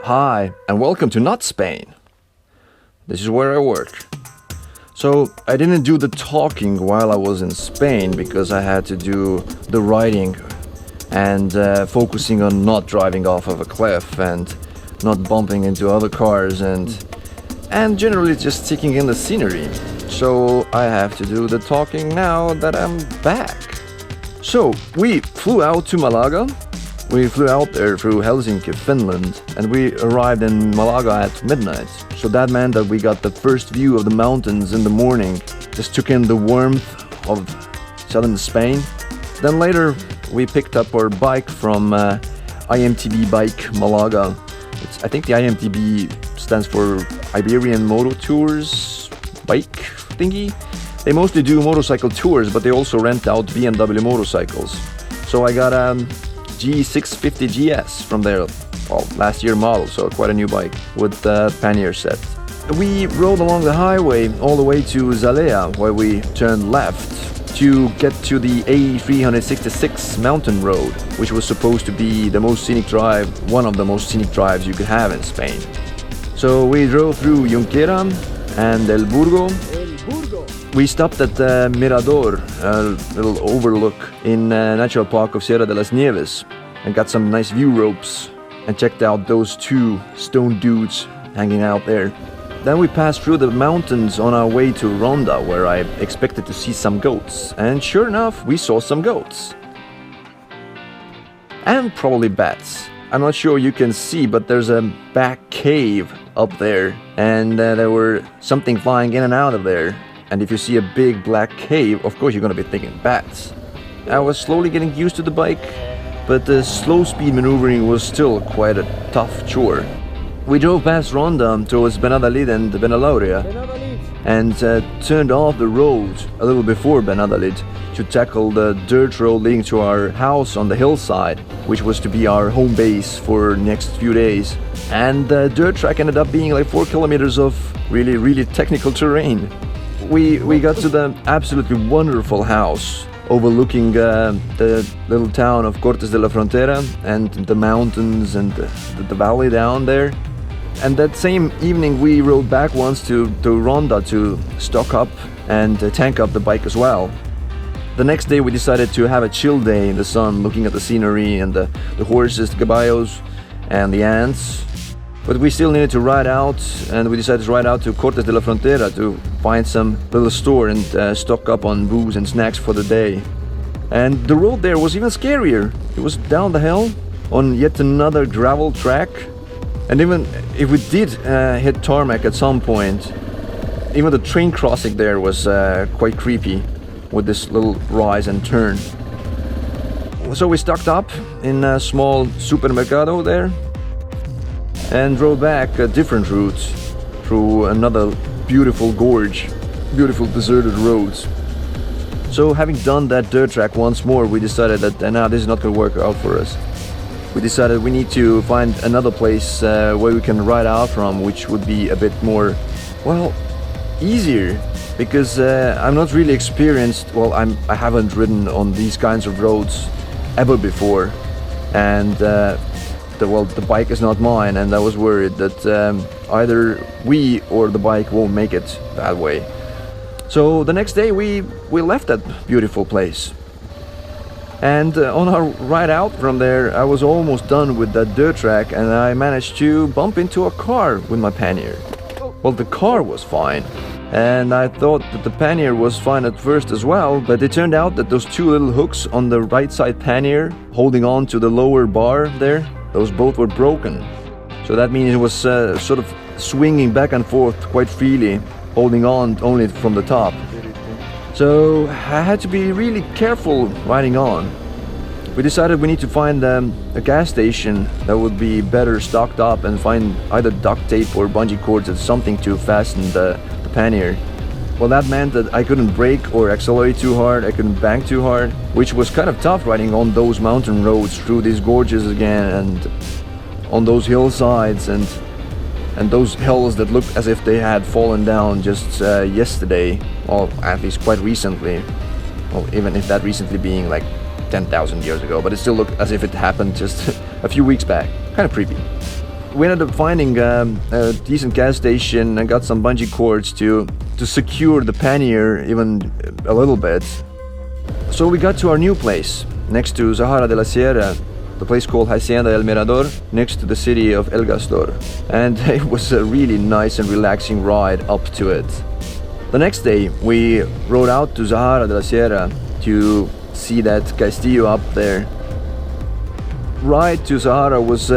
Hi, and welcome to Not Spain. This is where I work. So, I didn't do the talking while I was in Spain because I had to do the writing and focusing on not driving off of a cliff and not bumping into other cars and generally just taking in the scenery. So, I have to do the talking now that I'm back. So, we flew out to Malaga. We flew out there through Helsinki, Finland, and we arrived in Malaga at midnight. So that meant that we got the first view of the mountains in the morning, just took in the warmth of southern Spain. Then later we picked up our bike from IMTB Bike Malaga. I think the IMTB stands for Iberian Moto Tours bike thingy. They mostly do motorcycle tours, but they also rent out BMW motorcycles. So I got G650GS from their last year model, so quite a new bike with the Pannier set. We rode along the highway all the way to Zalea, where we turned left to get to the A366 mountain road, which was supposed to be the most scenic drive, one of the most scenic drives you could have in Spain. So we drove through Yunquera and El Burgo. We stopped at the Mirador, a little overlook in Natural Park of Sierra de las Nieves, and got some nice view ropes and checked out those two stone dudes hanging out there. Then we passed through the mountains on our way to Ronda, where I expected to see some goats, and sure enough, we saw some goats. And probably bats. I'm not sure you can see, but there's a back cave up there, and there were something flying in and out of there. And if you see a big black cave, of course you're gonna be thinking bats. I was slowly getting used to the bike, but the slow speed maneuvering was still quite a tough chore. We drove past Ronda towards Benadalid and Benalauria and turned off the road a little before Benadalid to tackle the dirt road leading to our house on the hillside, which was to be our home base for the next few days. And the dirt track ended up being like 4 kilometers of really technical terrain. We got to the absolutely wonderful house overlooking the little town of Cortes de la Frontera and the mountains and the valley down there. And that same evening we rode back once to Ronda to stock up and tank up the bike as well. The next day we decided to have a chill day in the sun, looking at the scenery and the horses, the caballos and the ants. But we still needed to ride out, and we decided to ride out to Cortes de la Frontera to find some little store and stock up on booze and snacks for the day. And the road there was even scarier. It was down the hill on yet another gravel track. And even if we did hit tarmac at some point, even the train crossing there was quite creepy with this little rise and turn. So we stocked up in a small supermercado there and drove back a different route through another beautiful gorge, beautiful deserted roads. So having done that dirt track once more, we decided that now this is not going to work out for us. We decided we need to find another place where we can ride out from, which would be a bit more, well, easier, because I'm not really experienced. Well, I haven't ridden on these kinds of roads ever before, and the bike is not mine, and I was worried that either we or the bike won't make it that way. So the next day we left that beautiful place. And on our ride out from there, I was almost done with that dirt track, and I managed to bump into a car with my pannier. Well, the car was fine, and I thought that the pannier was fine at first as well, but it turned out that those two little hooks on the right side pannier holding on to the lower bar there, those both were broken. So that means it was sort of swinging back and forth quite freely, holding on only from the top. So I had to be really careful riding on. We decided we need to find a gas station that would be better stocked up and find either duct tape or bungee cords or something to fasten the pannier. Well, that meant that I couldn't brake or accelerate too hard, I couldn't bank too hard, which was kind of tough riding on those mountain roads through these gorges again and on those hillsides and those hills that looked as if they had fallen down just yesterday, or at least quite recently. Well, even if that recently being like 10,000 years ago, but it still looked as if it happened just a few weeks back. Kind of creepy. we ended up finding a decent gas station and got some bungee cords to secure the pannier even a little bit. So we got to our new place, next to Zahara de la Sierra, the place called Hacienda El Mirador, next to the city of El Gastor. And it was a really nice and relaxing ride up to it. The next day, we rode out to Zahara de la Sierra to see that castillo up there. Ride to Zahara was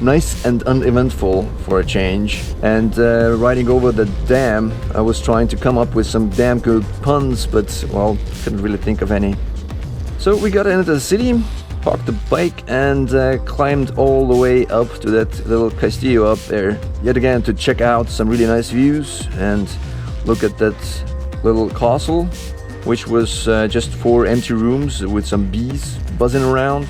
nice and uneventful for a change, and riding over the dam, I was trying to come up with some damn good puns, but well, couldn't really think of any. So we got into the city, parked the bike, and climbed all the way up to that little castillo up there, yet again to check out some really nice views and look at that little castle, which was just 4 empty rooms with some bees buzzing around.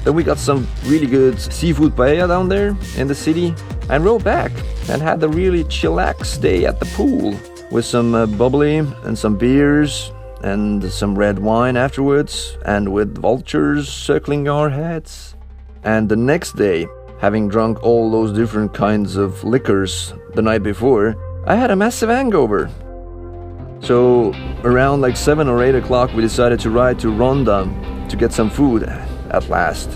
Then we got some really good seafood paella down there in the city and rode back and had a really chillax day at the pool with some bubbly and some beers and some red wine afterwards, and with vultures circling our heads. And the next day, having drunk all those different kinds of liquors the night before, I had a massive hangover. So around like 7 or 8 o'clock we decided to ride to Ronda to get some food at last.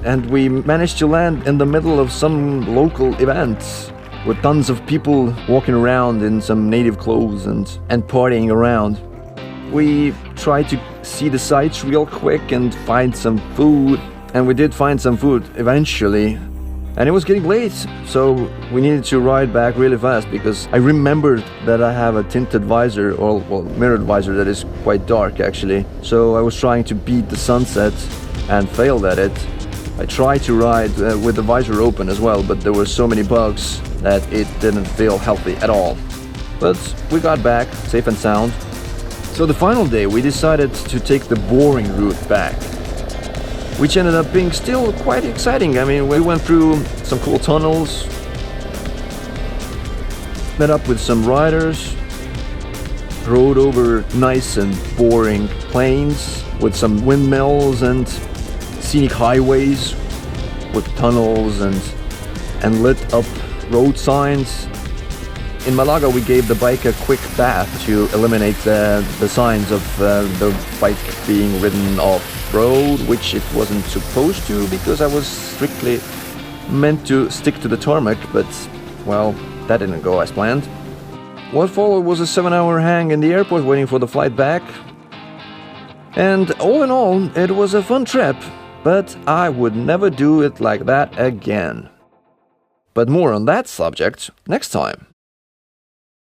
And we managed to land in the middle of some local event with tons of people walking around in some native clothes and partying around. We tried to see the sights real quick and find some food, and we did find some food eventually. And it was getting late, so we needed to ride back really fast because I remembered that I have a tinted visor, or well, mirrored visor that is quite dark actually. So I was trying to beat the sunset and failed at it. I tried to ride with the visor open as well, but there were so many bugs that it didn't feel healthy at all. But we got back, safe and sound. So the final day we decided to take the boring route back, which ended up being still quite exciting. I mean, we went through some cool tunnels, met up with some riders, rode over nice and boring plains with some windmills and scenic highways with tunnels and lit up road signs. In Malaga we gave the bike a quick bath to eliminate the signs of the bike being ridden off-road, which it wasn't supposed to because I was strictly meant to stick to the tarmac, but well, that didn't go as planned. What followed was a 7-hour hang in the airport waiting for the flight back. And all in all, it was a fun trip, but I would never do it like that again. But more on that subject next time.